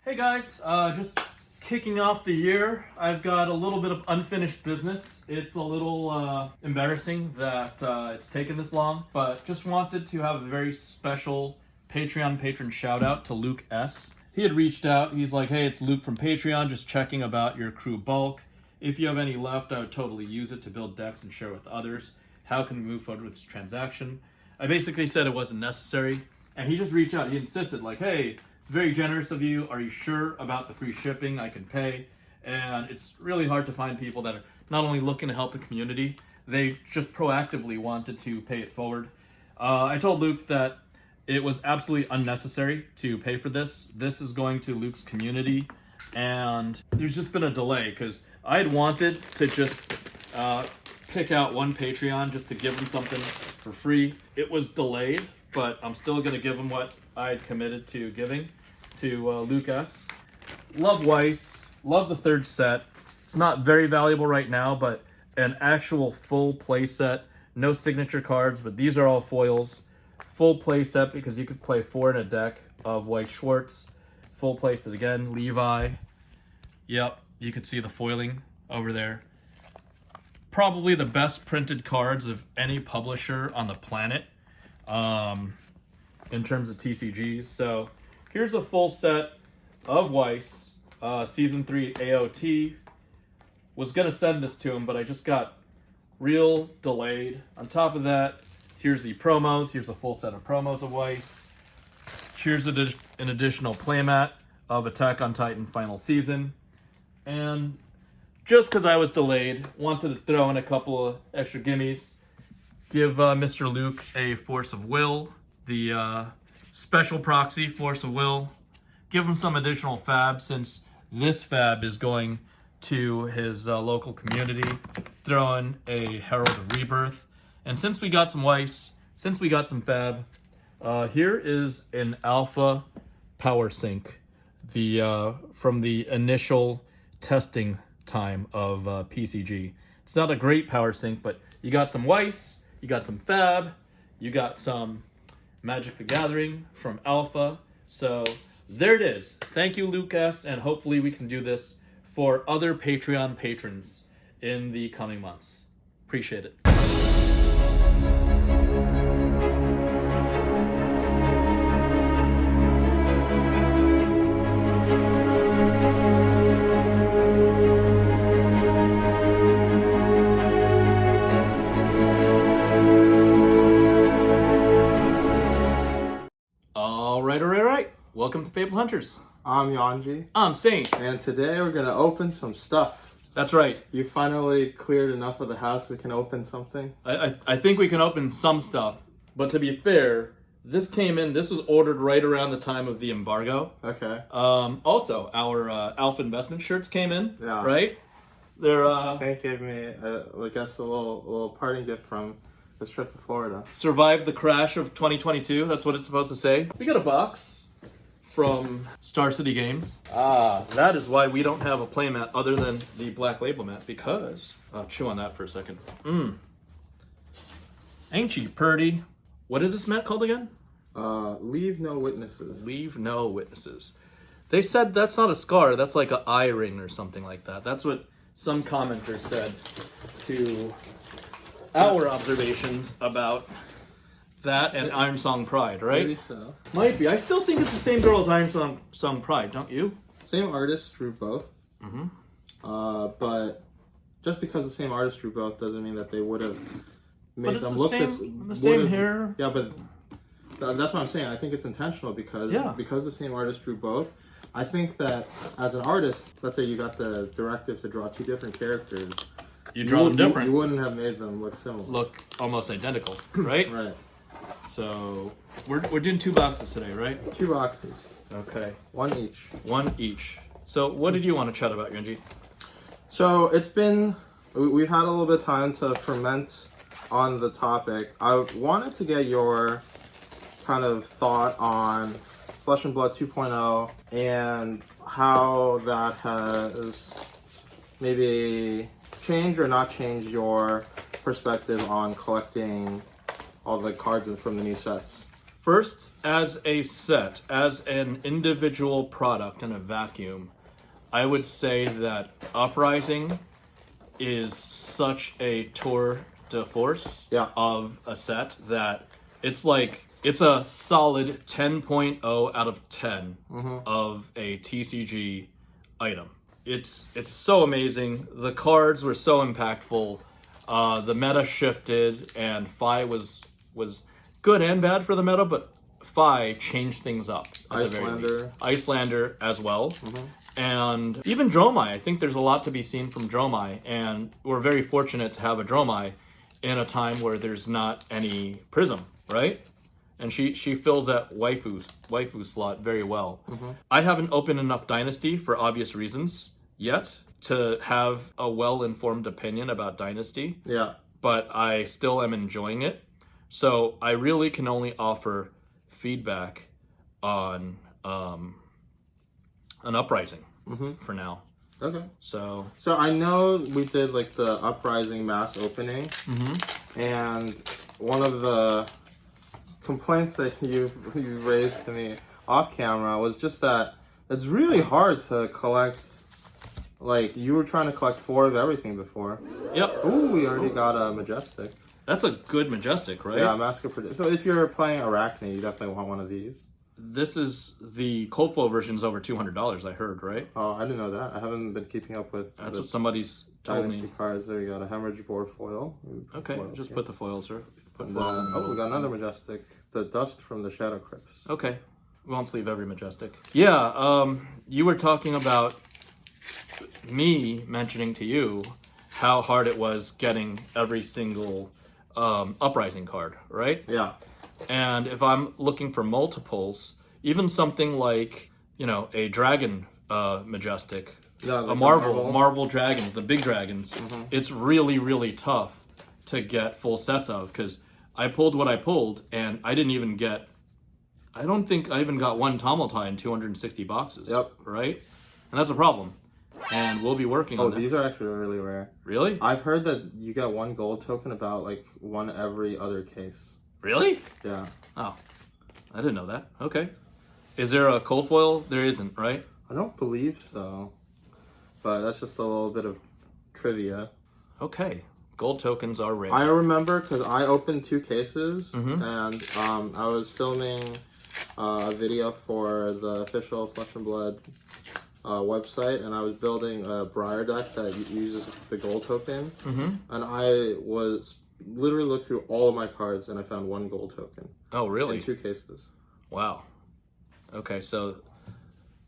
Hey guys, just kicking off the year. I've got a little bit of unfinished business. It's a little embarrassing that it's taken this long, but just wanted to have a very special Patreon patron shout out to Luke S. He had reached out. He's like, hey, it's Luke from Patreon, just checking about your crew bulk. If you have any left, I would totally use it to build decks and share with others. How can we move forward with this transaction? I basically said it wasn't necessary, and he just reached out. He insisted, like, hey, it's very generous of you. Are you sure about the free shipping? I can pay. And it's really hard to find people that are not only looking to help the community, they just proactively wanted to pay it forward. I told Luke that it was absolutely unnecessary to pay for this. This is going to Luke's community, and there's just been a delay because I had wanted to just pick out one Patreon just to give him something for free. It was delayed, but I'm still going to give him what I had committed to giving to Lucas. Love Weiss, love the third set. It's not very valuable right now, but an actual full play set, no signature cards, but these are all foils. Full play set because you could play 4 in a deck of White Schwartz. Full play set again, Levi. Yep, you could see the foiling over there. Probably the best printed cards of any publisher on the planet. In terms of TCGs. So here's a full set of Weiss, Season 3 AOT. Was going to send this to him, but I just got real delayed. On top of that, here's the promos. Here's a full set of promos of Weiss. Here's an additional playmat of Attack on Titan Final Season. And just because I was delayed, wanted to throw in a couple of extra gimmies. Give Mr. Luke a Force of Will. The special proxy, Force of Will. Give him some additional FaB since this FaB is going to his local community. Throw in a Herald of Rebirth. And since we got some Weiss, since we got some FaB, here is an Alpha Power Sync from the initial testing time of PCG. It's not a great Power Sync, but you got some Weiss, you got some FaB, you got some Magic the Gathering from Alpha. So there it is. Thank you, Lucas, and hopefully we can do this for other Patreon patrons in the coming months. Appreciate it. Welcome to FaBled Hunters. I'm Yuanji. I'm Saint. And today we're going to open some stuff. That's right. You finally cleared enough of the house we can open something? I think we can open some stuff. But to be fair, this came in, this was ordered right around the time of the embargo. Okay. Also, our Alpha Investment shirts came in, yeah. Right? They're Saint gave me, I guess, a little parting gift from this trip to Florida. Survived the crash of 2022. That's what it's supposed to say. We got a box from Star City Games. That is why we don't have a playmat other than the Black Label mat, because chew on that for a second. Ain't she purty? What is this mat called again? Leave No Witnesses. Leave No Witnesses. They said that's not a scar, that's like an eye ring or something like that. That's what some commenters said to our observations about that and Iron Song Pride, right? Maybe so. Might be. I still think it's the same girl as Iron Song Pride, don't you? Same artist drew both. Mm-hmm. But just because the same artist drew both doesn't mean that they would have made them look the same hair. Yeah, but that's what I'm saying. I think it's intentional because the same artist drew both. I think that as an artist, let's say you got the directive to draw 2 different characters. You draw them different. You wouldn't have made them look similar. Look almost identical, right? Right. So we're doing 2 boxes today, right? 2 boxes. Okay. 1 each. 1 each. So what did you want to chat about, Yuanji? So it's been, we've had a little bit of time to ferment on the topic. I wanted to get your kind of thought on FaBled 2.0 and how that has maybe changed or not changed your perspective on collecting all the cards from the new sets. First, as a set, as an individual product in a vacuum, I would say that Uprising is such a tour de force of a set that it's like, it's a solid 10.0 out of 10 of a TCG item. It's so amazing. The cards were so impactful. The meta shifted, and FaB was good and bad for the meta, but FaB changed things up at the very least. Icelander as well. And even Dromai, I think there's a lot to be seen from Dromai, and we're very fortunate to have a Dromai in a time where there's not any Prism, right? And she fills that waifu slot very well. I haven't opened enough Dynasty for obvious reasons yet to have a well-informed opinion about Dynasty. Yeah. But I still am enjoying it. So I really can only offer feedback on an Uprising for now. Okay. So I know we did like the Uprising mass opening, and one of the complaints that you raised to me off camera was just that it's really hard to collect. Like, you were trying to collect 4 of everything before. Yep. Ooh, we already got a Majestic. That's a good Majestic, right? Yeah, Mask of Prediction. So if you're playing Arachne, you definitely want one of these. This is the cold flow version's over $200, I heard, right? Oh, I didn't know that. I haven't been keeping up with. That's what somebody's told Dynasty me. Cards. There you go. A Hemorrhage Board foil. Okay, just put the foils, sir. Put we got another Majestic. The Dust from the Shadow Crypts. Okay, we won't sleeve every Majestic. Yeah, you were talking about me mentioning to you how hard it was getting every single Uprising card, right? Yeah. And if I'm looking for multiples, even something like, you know, a dragon Majestic, a Marvel dragons, the big dragons, it's really, really tough to get full sets of, because I pulled what I pulled, and I didn't even get, I don't think I even got one Tomultai in 260 boxes. Yep. Right? And that's a problem. And we'll be working on that. Oh, these are actually really rare. Really? I've heard that you get 1 gold token about like 1 every other case. Really? Yeah. Oh, I didn't know that. Okay. Is there a cold foil? There isn't, right? I don't believe so. But that's just a little bit of trivia. Okay. Gold tokens are rare. I remember because I opened 2 cases, and I was filming a video for the official flesh+blood website, and I was building a Briar deck that uses the gold token, and I was literally looked through all of my cards, and I found 1 gold token. Oh, really? In 2 cases. Wow. Okay, so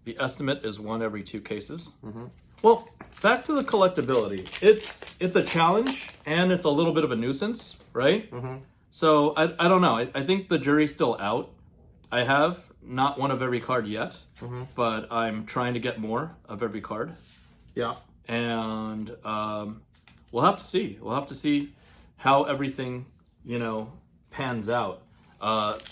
the estimate is 1 every 2 cases. Well, back to the collectability. It's a challenge, and it's a little bit of a nuisance, right? So I don't know. I think the jury's still out. I have not 1 of every card yet, but I'm trying to get more of every card. Yeah. And we'll have to see. We'll have to see how everything, you know, pans out.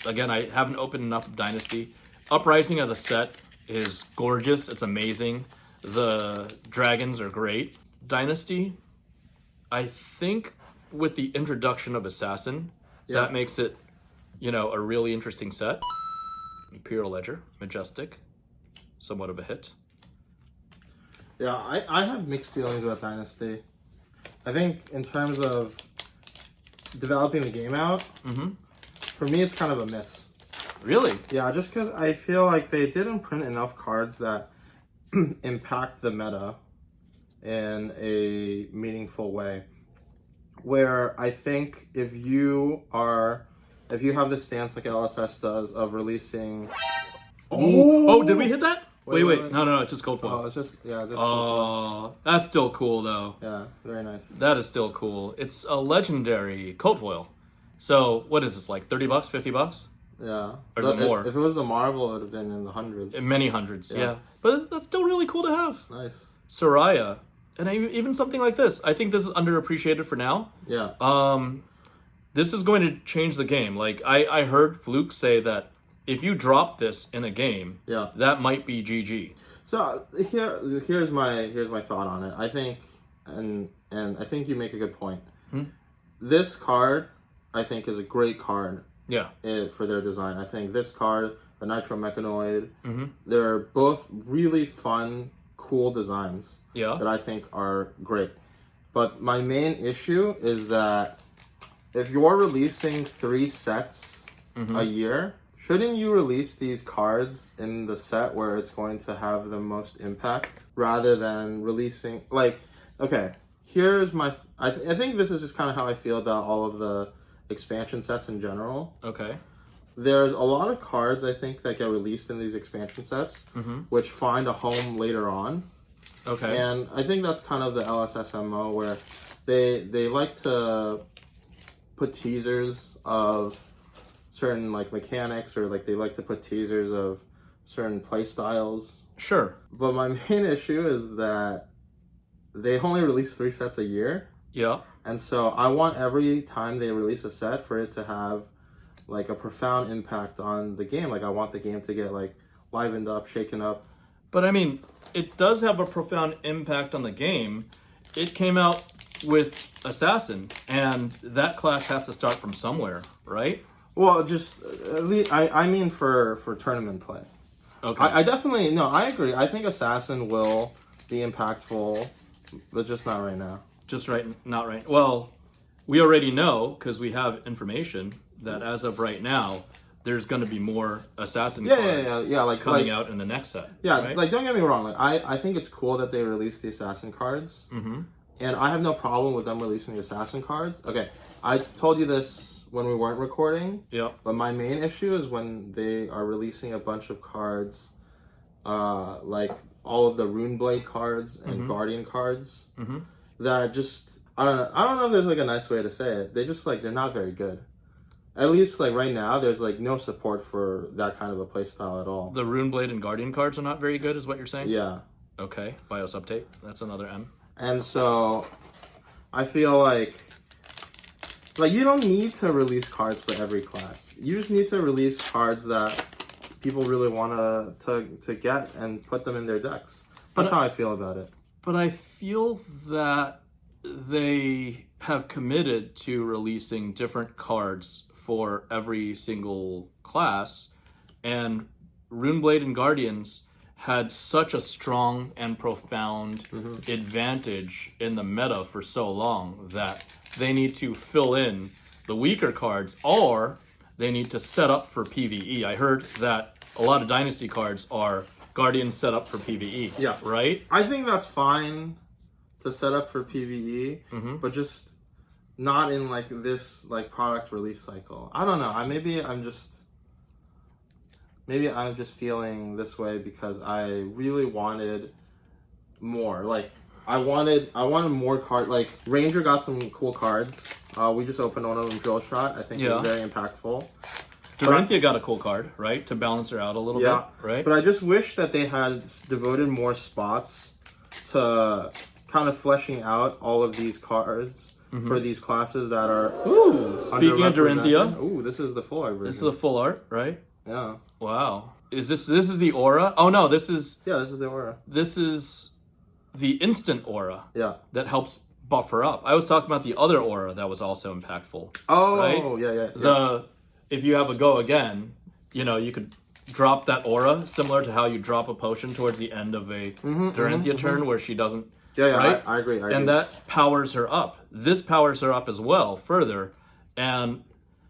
Again, I haven't opened enough of Dynasty. Uprising as a set is gorgeous. It's amazing. The dragons are great. Dynasty, I think with the introduction of Assassin, that makes it, you know, a really interesting set. Imperial Ledger, Majestic, somewhat of a hit. Yeah, I have mixed feelings about Dynasty. I think in terms of developing the game out, for me it's kind of a miss. Really? Yeah, just because I feel like they didn't print enough cards that impact the meta in a meaningful way. Where I think if you have the stance like LSS does of releasing... Oh, did we hit that? Wait. No, it's just cold foil. Oh, it's just cold foil. That's still cool, though. Yeah, very nice. That is still cool. It's a legendary cold foil. So, what is this, like $30, $50? Yeah. Or is it more? If it was the Marvel, it would have been in the hundreds. In many hundreds, yeah. But that's still really cool to have. Nice. Soraya. And even something like this. I think this is underappreciated for now. Yeah. This is going to change the game. Like, I heard Fluke say that if you drop this in a game, that might be GG. So here's my thought on it. I think, and I think you make a good point. This card, I think, is a great card Yeah. For their design. I think this card, the Nitro Mechanoid, Mm-hmm. they're both really fun, cool designs Yeah. that I think are great. But my main issue is that if you're releasing 3 sets Mm-hmm. a year, shouldn't you release these cards in the set where it's going to have the most impact rather than releasing, like, okay, here's my, I think this is just kind of how I feel about all of the expansion sets in general. Okay. There's a lot of cards, I think, that get released in these expansion sets, Mm-hmm. which find a home later on. Okay. And I think that's kind of the LSSMO, where they like to put teasers of certain like mechanics, or like they like to put teasers of certain play styles. Sure. But my main issue is that they only release 3 sets a year. Yeah. And so I want every time they release a set for it to have like a profound impact on the game. Like I want the game to get like livened up, shaken up. But I mean, it does have a profound impact on the game. It came out with Assassin, and that class has to start from somewhere, right? Well, just at least, I mean for tournament play. Okay. I definitely, no, I agree. I think Assassin will be impactful, but just not right now. Just right, not right. Well, we already know, because we have information, that as of right now, there's going to be more Assassin cards like coming out in the next set. Yeah, right? like don't get me wrong. Like I think it's cool that they released the Assassin cards, and I have no problem with them releasing the Assassin cards. Okay, I told you this when we weren't recording. Yeah. But my main issue is when they are releasing a bunch of cards, like all of the Runeblade cards and Guardian cards, that just I don't know if there's like a nice way to say it. They just like they're not very good. At least like right now, there's like no support for that kind of a play style at all. The Runeblade and Guardian cards are not very good, is what you're saying? Yeah. Okay. Bios update. That's another M. And so I feel like you don't need to release cards for every class. You just need to release cards that people really want to get and put them in their decks. That's how I feel about it. But I feel that they have committed to releasing different cards for every single class, and Runeblade and Guardians had such a strong and profound advantage in the meta for so long that they need to fill in the weaker cards, or they need to set up for PVE. I heard that a lot of Dynasty cards are Guardians set up for PVE. Yeah. Right? I think that's fine to set up for PVE, but just not in like this like product release cycle. I don't know. Maybe I'm just feeling this way because I really wanted more. Like I wanted more cards. Like Ranger got some cool cards. We just opened one of them, Drill Shot. I think it was very impactful. Dorinthia got a cool card, right? To balance her out a little bit, right? But I just wish that they had devoted more spots to kind of fleshing out all of these cards for these classes that are speaking of Dorinthia. Ooh, this is the full art version. This is the full art, right? Yeah. Wow. Is this is the aura? Oh no, this is this is the aura. This is the instant aura. Yeah. That helps buff her up. I was talking about the other aura that was also impactful. Oh, right? yeah. If you have a go again, you could drop that aura, similar to how you drop a potion towards the end of a Dorinthia turn where she doesn't. Right? I agree. And that powers her up. This powers her up as well, further. And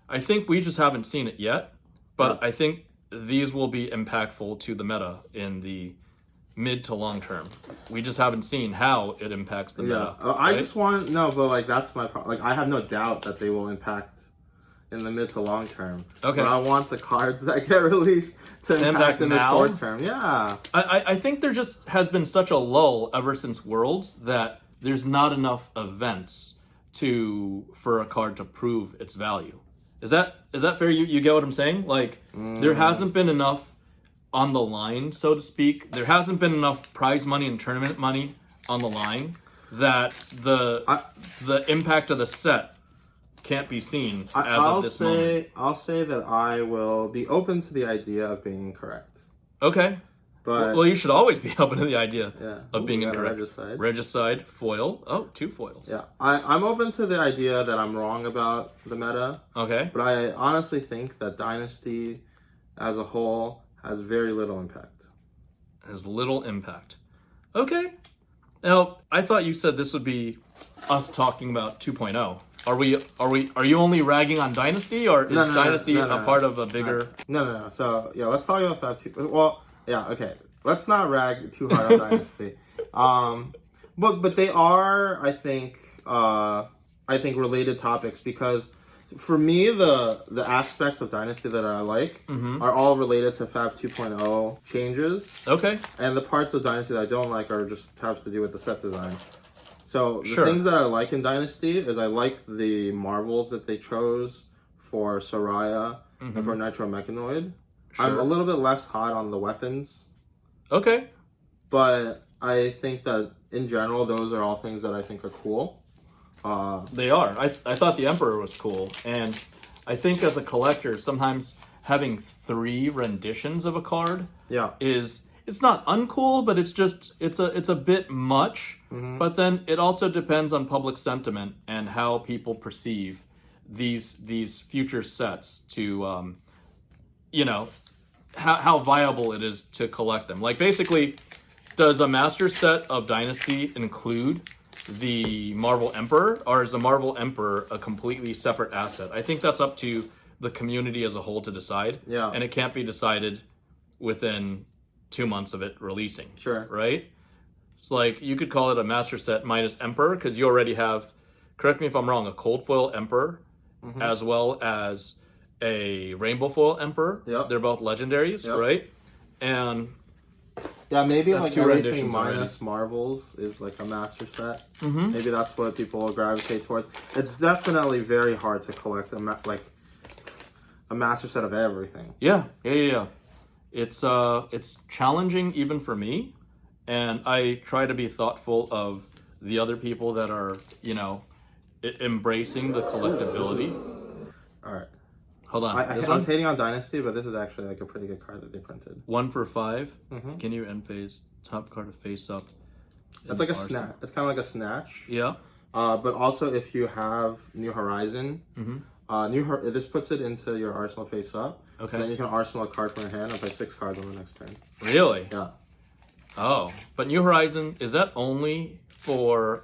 I think we just haven't seen it yet. But I think these will be impactful to the meta in the mid to long term. We just haven't seen how it impacts the meta. I just want but like that's my problem. Like I have no doubt that they will impact in the mid to long term. Okay. But I want the cards that get released to impact in the short term. Yeah. I think there just has been such a lull ever since Worlds that there's not enough events for a card to prove its value. Is that fair? You get what I'm saying? Like there hasn't been enough on the line, so to speak. There hasn't been enough prize money and tournament money on the line that the impact of the set can't be seen of this moment. I'll say that I will be open to the idea of being incorrect. Okay. But well, you should always be open to the idea yeah. of being Ooh, incorrect. Regicide. Regicide, foil. Oh, 2 foils. Yeah, I'm open to the idea that I'm wrong about the meta. Okay. But I honestly think that Dynasty as a whole has very little impact. Has little impact. Okay. Now, I thought you said this would be us talking about 2.0. Are you only ragging on Dynasty, or is Dynasty a part of a bigger... No. So, yeah, let's talk about FaB 2. Well, yeah, okay. Let's not rag too hard on Dynasty. But they are, I think related topics, because for me, the aspects of Dynasty that I like are all related to FaB 2.0 changes. Okay. And the parts of Dynasty that I don't like are just have to do with the set design. So the things that I like in Dynasty is I like the marvels that they chose for Soraya and for Nitro Mechanoid. Sure. I'm a little bit less hot on the weapons. Okay. But I think that in general, those are all things that I think are cool. They are. I thought the Emperor was cool. And I think as a collector, sometimes having 3 renditions of a card it's not uncool, but it's a bit much. But then it also depends on public sentiment and how people perceive these future sets to how viable it is to collect them. Like, basically, does a master set of Dynasty include the Marvel Emperor, or is the Marvel Emperor a completely separate asset? I think that's up to the community as a whole to decide. Yeah. And it can't be decided within 2 months of it releasing. Sure. Right? It's like, you could call it a master set minus Emperor, because you already have, correct me if I'm wrong, a cold foil Emperor, as well as a rainbow foil Emperor. Yep. They're both legendaries, right? And yeah, maybe like everything minus Marvels is like a master set. Maybe that's what people will gravitate towards. It's definitely very hard to collect a master set of everything. Yeah. It's challenging even for me, and I try to be thoughtful of the other people that are, embracing the collectability. All right. Hold on. I was hating on Dynasty, but this is actually like a pretty good card that they printed. 1 for 5. Can you end phase? Top card of face up. It's like a snatch. It's kind of like a snatch. Yeah. But also, if you have New Horizon, this puts it into your arsenal face up. Okay. Then you can arsenal a card from your hand and play 6 cards on the next turn. Really? Yeah. Oh, but New Horizon, is that only for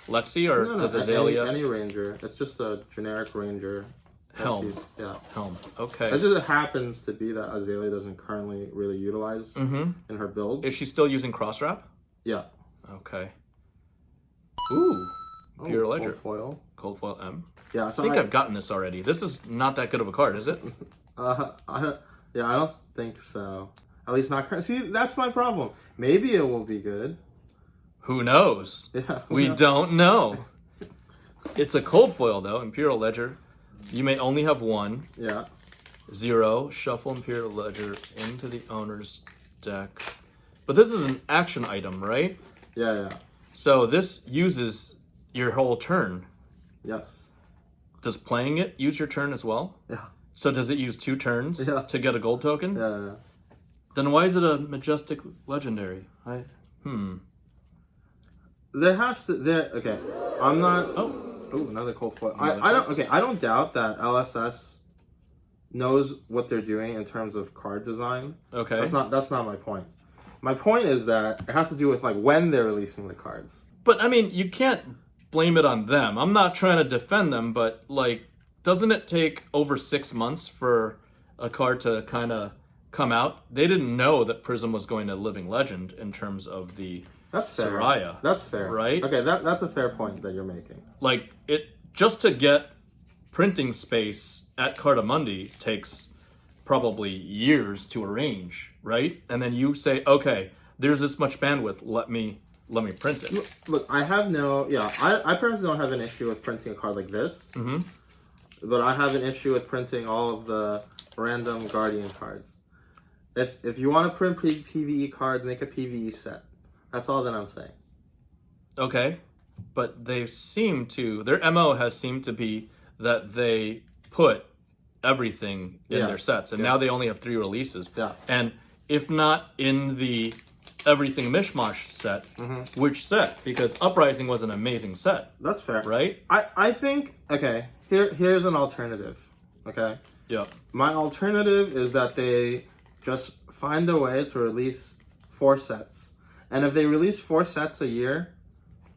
Lexi, or does Azalea? Any ranger. It's just a generic ranger. Helm. Yeah. Helm. Okay. It just happens to be that Azalea doesn't currently really utilize in her build. Is she still using cross wrap? Yeah. Okay. Ooh. Pure Ledger. Cold foil. Cold foil M. Yeah. So I think I've gotten this already. This is not that good of a card, is it? I don't think so. At least not currently. See, that's my problem. Maybe it will be good. Who knows? Yeah. We don't know. It's a cold foil though. Imperial Ledger. You may only have 1. Yeah. 0. Shuffle Imperial Ledger into the owner's deck. But this is an action item, right? Yeah. So this uses your whole turn. Yes. Does playing it use your turn as well? Yeah. So does it use 2 turns to get a gold token? Yeah. Then why is it a majestic legendary? There has to okay. I'm not Oh, another cold foil. I don't doubt that LSS knows what they're doing in terms of card design. Okay. That's not my point. My point is that it has to do with like when they're releasing the cards. But I mean, you can't blame it on them. I'm not trying to defend them, but like, doesn't it take over 6 months for a card to kind of come out? They didn't know that Prism was going to Living Legend in terms of the Soraya. That's fair. Right? Okay, that's a fair point that you're making. Like, it just to get printing space at Cardamundi takes probably years to arrange, right? And then you say, okay, there's this much bandwidth, let me print it. Look, I personally don't have an issue with printing a card like this. But I have an issue with printing all of the random Guardian cards. If you want to print PVE cards, make a PVE set. That's all that I'm saying. Okay. But their MO has seemed to be that they put everything in their sets. And now they only have 3 releases. Yeah. And if not in the Everything Mishmash set, which set? Because Uprising was an amazing set. That's fair. Right? I think, okay, here's an alternative, okay? Yeah. My alternative is that they just find a way to release 4 sets. And if they release 4 sets a year,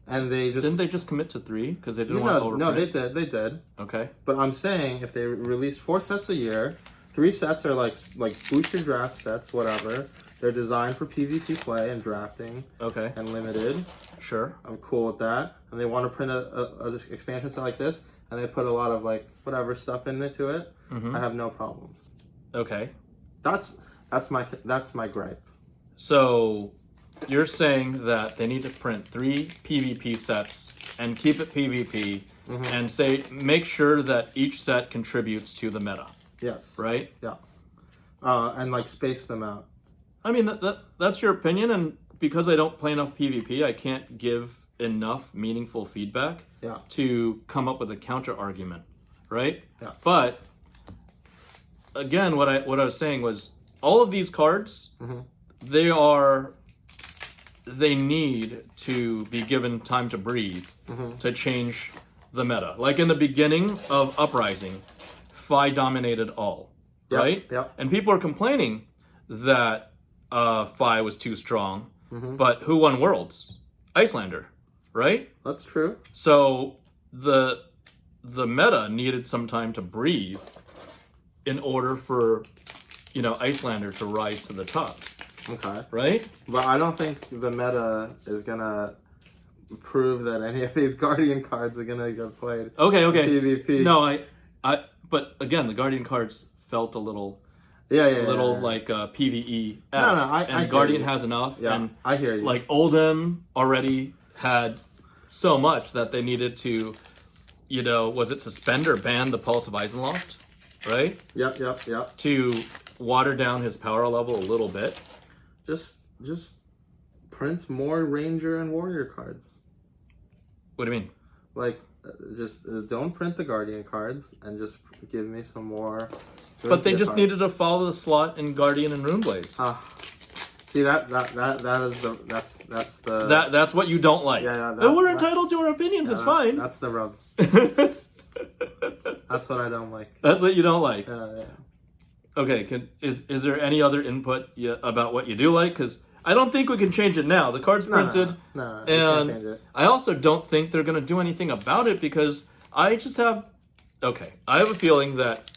and they just... Didn't they just commit to 3? Because they didn't want to overprint? No, they did. Okay. But I'm saying, if they release 4 sets a year, 3 sets are like booster draft sets, whatever. They're designed for PvP play and drafting. Okay. And limited. Sure. I'm cool with that. And they want to print a expansion set like this, and they put a lot of like whatever stuff into it. I have no problems. Okay. That's my gripe. So you're saying that they need to print 3 PvP sets and keep it PvP and make sure that each set contributes to the meta. Yes. Right? Yeah. And like space them out. I mean, that's your opinion, and because I don't play enough PvP, I can't give enough meaningful feedback to come up with a counter argument, right? Yeah. But again, what I was saying was all of these cards, they need to be given time to breathe to change the meta. Like in the beginning of Uprising, FaBe dominated all, right? Yeah. And people are complaining that FaBe was too strong, but who won Worlds? Icelander, right? That's true. So the meta needed some time to breathe in order for Icelander to rise to the top. Okay. Right? But I don't think the meta is gonna prove that any of these Guardian cards are gonna get played. Okay. PvP. No, but again, the Guardian cards felt a little like PVE. I Guardian has enough. Yeah, and I hear you. Like Oldhim already had so much that they needed to, was it suspend or ban the Pulse of Eisenloft, right? Yep. To water down his power level a little bit. Just print more Ranger and Warrior cards. What do you mean? Like, just don't print the Guardian cards and just give me some more. But they just needed to follow the slot in Guardian and Runeblades. See that's what you don't like. Yeah. We're entitled to our opinions. It's fine. That's the rub. That's what I don't like. That's what you don't like. Yeah. Okay. Is there any other input about what you do like? Because I don't think we can change it now. The card's printed. No, and can't change it. I also don't think they're going to do anything about it because I have a feeling that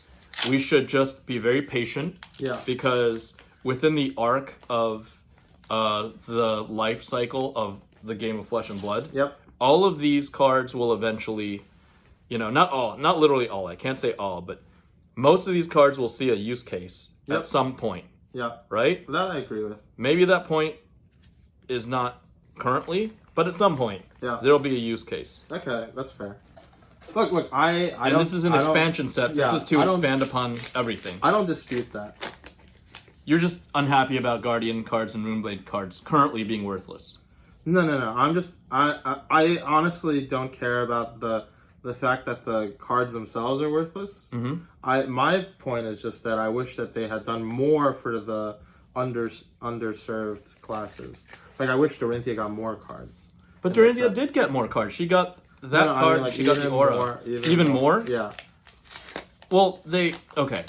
we should just be very patient. Yeah. Because within the arc of the life cycle of the game of Flesh and Blood, all of these cards will eventually, not literally all, I can't say all, but most of these cards will see a use case at some point. Yeah. Right? That I agree with. Maybe that point is not currently, but at some point, there'll be a use case. Okay, that's fair. Look, I and don't... this is an expansion set. This is to expand upon everything. I don't dispute that. You're just unhappy about Guardian cards and Runeblade cards currently being worthless. No. I'm just... I honestly don't care about the fact that the cards themselves are worthless. My point is just that I wish that they had done more for the underserved classes. Like, I wish Dorinthia got more cards. But Dorinthia did get more cards. She got that card. I mean, she got the aura. Even more? Yeah. Well, okay.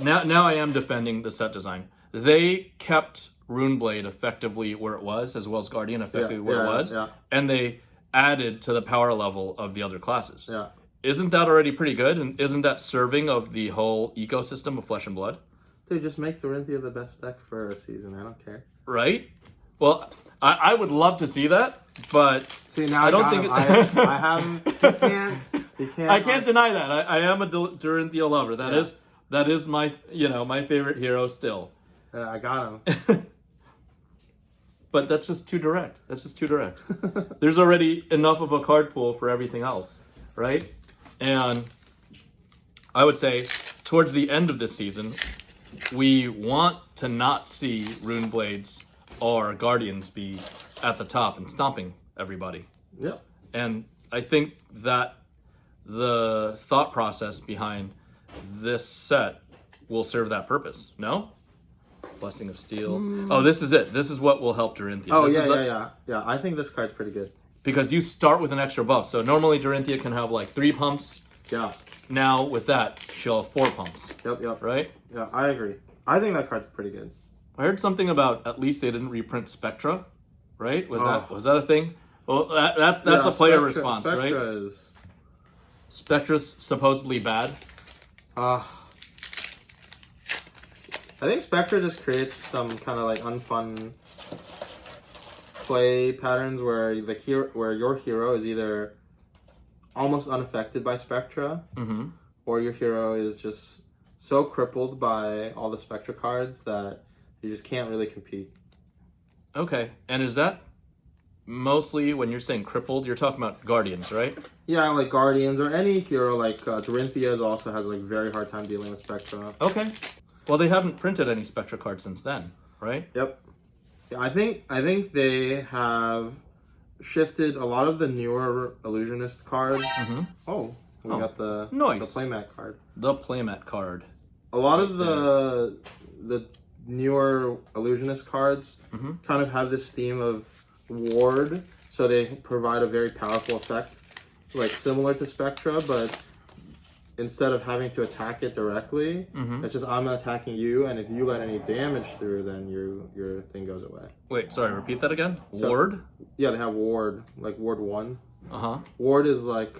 Now I am defending the set design. They kept Runeblade effectively where it was, as well as Guardian effectively where it was, and they added to the power level of the other classes. Yeah. Isn't that already pretty good? And isn't that serving of the whole ecosystem of Flesh and Blood? Dude, just make Dorinthia the best deck for a season. I don't care. Right? Well, I would love to see that, but see, now I don't think I haven't. You can't. I can't deny that. I am a Dorinthia lover. That is my my favorite hero still. I got him. But that's just too direct. There's already enough of a card pool for everything else, right? And I would say towards the end of this season, we want to not see Runeblades or Guardians be at the top and stomping everybody. Yep. And I think that the thought process behind this set will serve that purpose. No? Blessing of Steel. Oh, this is it. This is what will help Dorinthia. Oh, this yeah. I think this card's pretty good. Because you start with an extra buff. So normally Dorinthia can have like 3 pumps. Yeah. Now with that, she'll have 4 pumps. Yep. Right? Yeah, I agree. I think that card's pretty good. I heard something about at least they didn't reprint Spectra, right? Was that a thing? Well, that's a player response, Spectra right? Is... Spectra's supposedly bad. I think Spectra just creates some kind of like unfun play patterns where your hero is either almost unaffected by Spectra, or your hero is just so crippled by all the Spectra cards that you just can't really compete. Okay, and is that mostly when you're saying crippled, you're talking about Guardians, right? Yeah, like Guardians or any hero like Dorinthia also has like very hard time dealing with Spectra. Okay. Well, they haven't printed any Spectra cards since then, right? Yep. Yeah, I think they have shifted a lot of the newer illusionist cards. Oh, we got the playmat card. The playmat card. A lot of the newer illusionist cards kind of have this theme of ward, so they provide a very powerful effect, like similar to Spectra, but instead of having to attack it directly, it's just I'm attacking you, and if you let any damage through, then your thing goes away. Wait, sorry, repeat that again. So, ward? Yeah, they have ward, like ward 1. Ward is like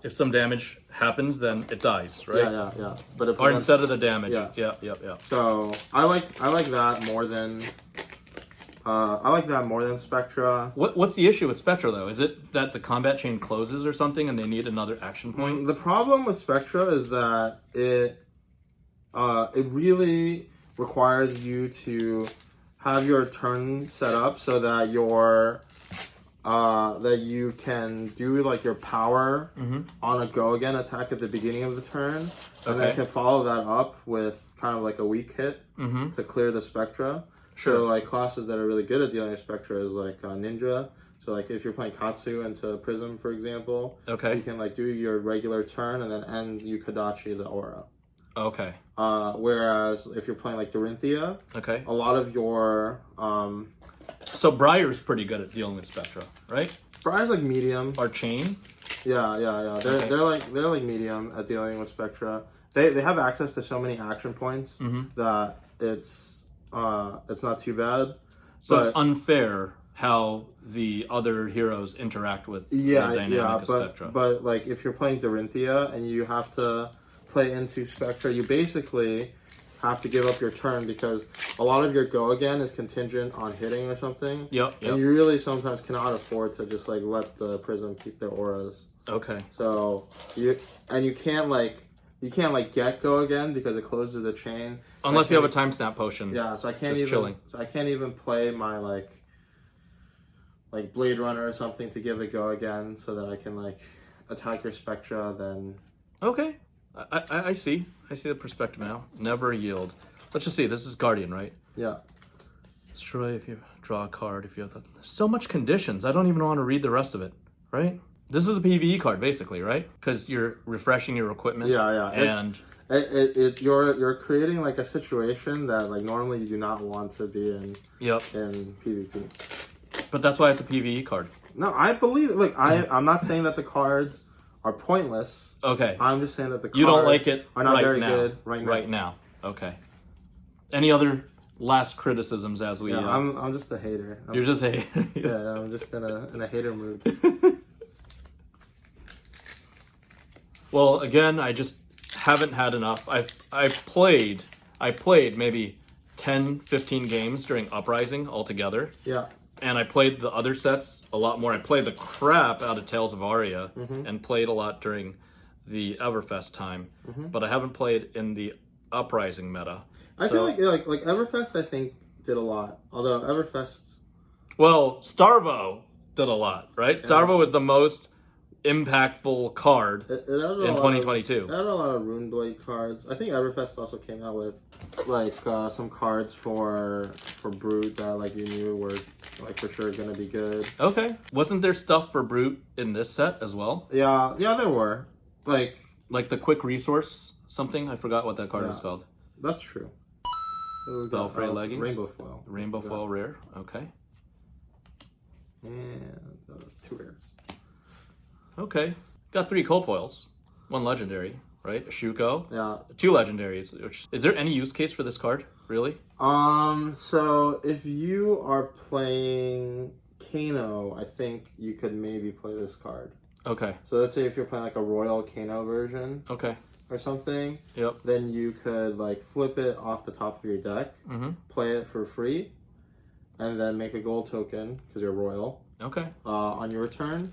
if some damage happens, then it dies, right? Yeah. But or instead of the damage. Yeah. So I like that more than Spectra. What's the issue with Spectra though? Is it that the combat chain closes or something, and they need another action point? The problem with Spectra is that it really requires you to have your turn set up so that that you can do like your power on a go again attack at the beginning of the turn, and then can follow that up with kind of like a weak hit to clear the Spectra. Sure. So like classes that are really good at dealing with Spectra is like Ninja. So like if you're playing Katsu into Prism, for example, you can like do your regular turn and then end Yukadachi the aura. Okay. Whereas if you're playing like Dorinthia, a lot of your so Briar's pretty good at dealing with Spectra, right? Briar's like medium. Or Chain? Yeah. They're like medium at dealing with Spectra. They have access to so many action points that it's not too bad. So it's unfair how the other heroes interact with the dynamic of Spectra. But like if you're playing Dorinthia and you have to play into Spectra, you basically have to give up your turn because a lot of your go again is contingent on hitting or something. Yep. And you really sometimes cannot afford to just like let the Prism keep their auras. Okay. So you can't get go again because it closes the chain. Unless you have a time snap potion. Yeah, so I can't even play my like Blade Runner or something to give it go again so that I can like attack your Spectra then. Okay. I see the perspective now. Never yield. Let's just see. This is Guardian, right? Yeah. Destroy if you draw a card. If you have so much conditions. I don't even want to read the rest of it. Right? This is a PVE card, basically, right? Because you're refreshing your equipment. Yeah. And you're creating like a situation that like normally you do not want to be in. Yep. In PvP. But that's why it's a PVE card. No, I believe. Like I'm not saying that the cards are pointless. Okay. I'm just saying that the cards you don't like it are not right very now. good right now. Okay. Any other last criticisms as we? Yeah, I'm just a hater. You're just a hater. Yeah, I'm just in a hater mood. Well, again, I just haven't had enough. I played maybe 10, 15 games during Uprising altogether. Yeah. And I played the other sets a lot more. I played the crap out of Tales of Aria and played a lot during the Everfest time. But I haven't played in the Uprising meta. I feel like Everfest I think did a lot. Although Everfest... Well, Starvo did a lot, right? Yeah. Starvo was the most impactful card in 2022. It had a lot of Runeblade cards. I think Everfest also came out with like some cards for Brute that like you knew were like for sure gonna be good. Okay. Wasn't there stuff for Brute in this set as well? Yeah, there were. Like the quick resource something? I forgot what that card was called. That's true. Spellfray leggings. Rainbow foil. Rainbow foil rare. Okay. And 2 rares. Okay. Got 3 cold foils. 1 legendary, right? A Shuko. Yeah. 2 legendaries. Which, is there any use case for this card? Really? So if you are playing Kano, I think you could maybe play this card. Okay. So let's say if you're playing like a Royal Kano version. Okay. Or something. Yep. Then you could like flip it off the top of your deck, play it for free, and then make a gold token because you're royal. Okay. On your turn,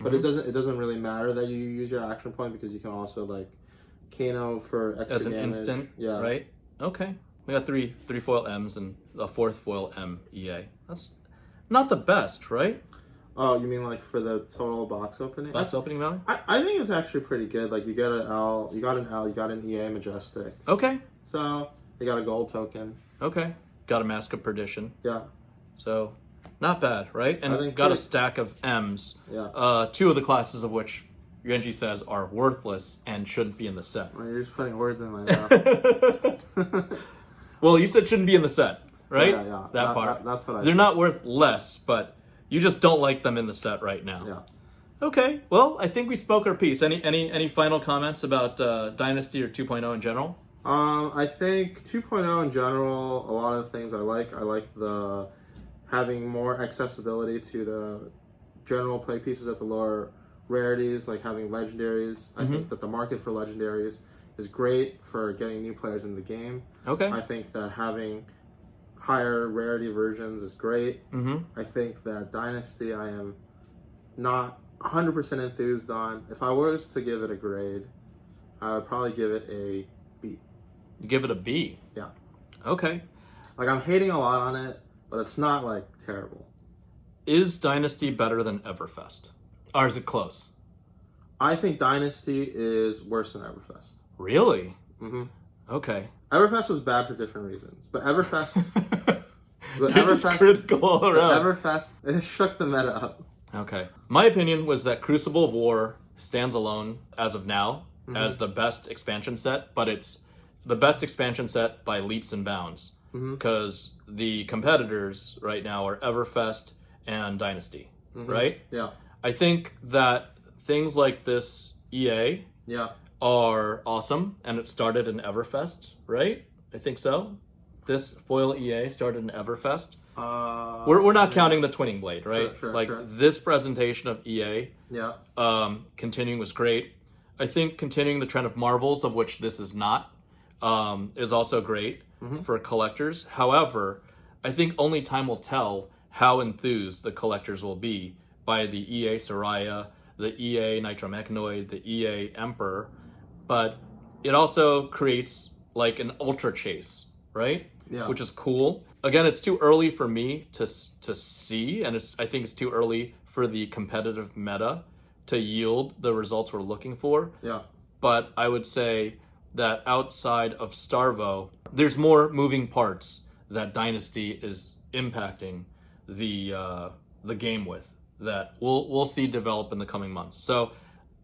but it doesn't really matter that you use your action point because you can also like Kano for extra as an damage. instant. Yeah. Right. Okay. We got 3 foil M's and a 4th foil M EA. That's not the best, right? Oh, you mean like for the total box opening? Box opening value? I think it's actually pretty good. Like you get an L, you got an EA Majestic. Okay. So you got a gold token. Okay. Got a Mask of Perdition. Yeah. So not bad, right? And I think got a stack of M's. Yeah. 2 of the classes of which Yuanji says are worthless and shouldn't be in the set. Well, you're just putting words in my mouth. Well, you said shouldn't be in the set, right? Yeah. That part. That's what I They're not worth less, but you just don't like them in the set right now. Yeah. Okay. Well, I think we spoke our piece. Any final comments about Dynasty or 2.0 in general? I think 2.0 in general, a lot of the things I like. I like the having more accessibility to the general play pieces at the lower rarities, like having legendaries. I think that the market for legendaries is great for getting new players in the game. Okay. I think that having higher rarity versions is great. I think that Dynasty I am not 100% enthused on. If I was to give it a grade, I would probably give it a B. You give it a B? Yeah. Okay. Like I'm hating a lot on it, but it's not like terrible. Is Dynasty better than Everfest? Or is it close? I think Dynasty is worse than Everfest. Really? Okay. Everfest was bad for different reasons, but Everfest... You're just critical all around. Everfest, it shook the meta up. Okay. My opinion was that Crucible of War stands alone as of now as the best expansion set, but it's the best expansion set by leaps and bounds because the competitors right now are Everfest and Dynasty, right? Yeah. I think that things like this EA are awesome, and it started in Everfest, right? I think so. This foil EA started in Everfest. We're not counting the Twinning Blade, right? Sure. This presentation of EA, continuing was great. I think continuing the trend of Marvels, of which this is not, is also great for collectors. However, I think only time will tell how enthused the collectors will be by the EA Soraya, the EA Nitromechanoid, the EA Emperor, but it also creates like an ultra chase, right? Yeah. Which is cool. Again, it's too early for me to see, and I think it's too early for the competitive meta to yield the results we're looking for. Yeah. But I would say that outside of Starvo, there's more moving parts that Dynasty is impacting the game with that we'll see develop in the coming months. So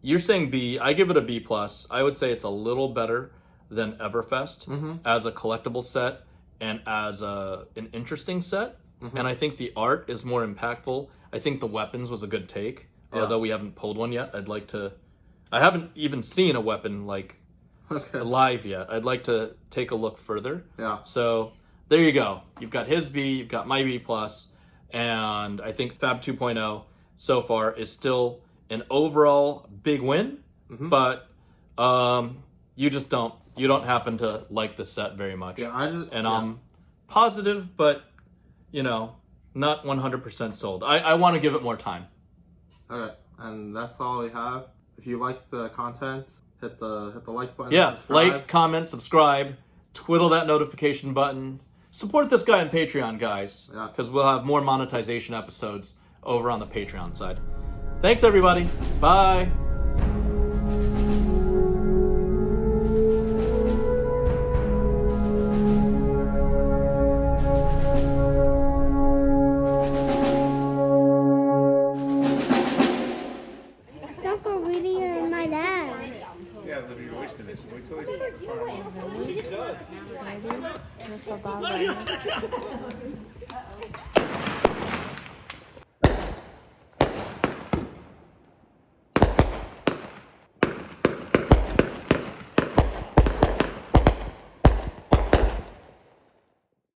you're saying B, I give it a B+. I would say it's a little better than Everfest as a collectible set and as an interesting set. And I think the art is more impactful. I think the weapons was a good take, although we haven't pulled one yet. I haven't even seen a weapon like live yet. I'd like to take a look further. Yeah. So there you go. You've got his B, you've got my B+, and I think FaB 2.0 so far is still an overall big win, but you don't happen to like the set very much. Yeah, I'm positive, but not 100% sold. I want to give it more time. Okay, and that's all we have. If you like the content, hit the like button. Yeah, subscribe. like, comment, subscribe, twiddle that notification button. Support this guy on Patreon, guys, because we'll have more monetization episodes over on the Patreon side. Thanks, everybody. Bye. Don't go reading it in my dad. Yeah, live your voice in it. Wait till they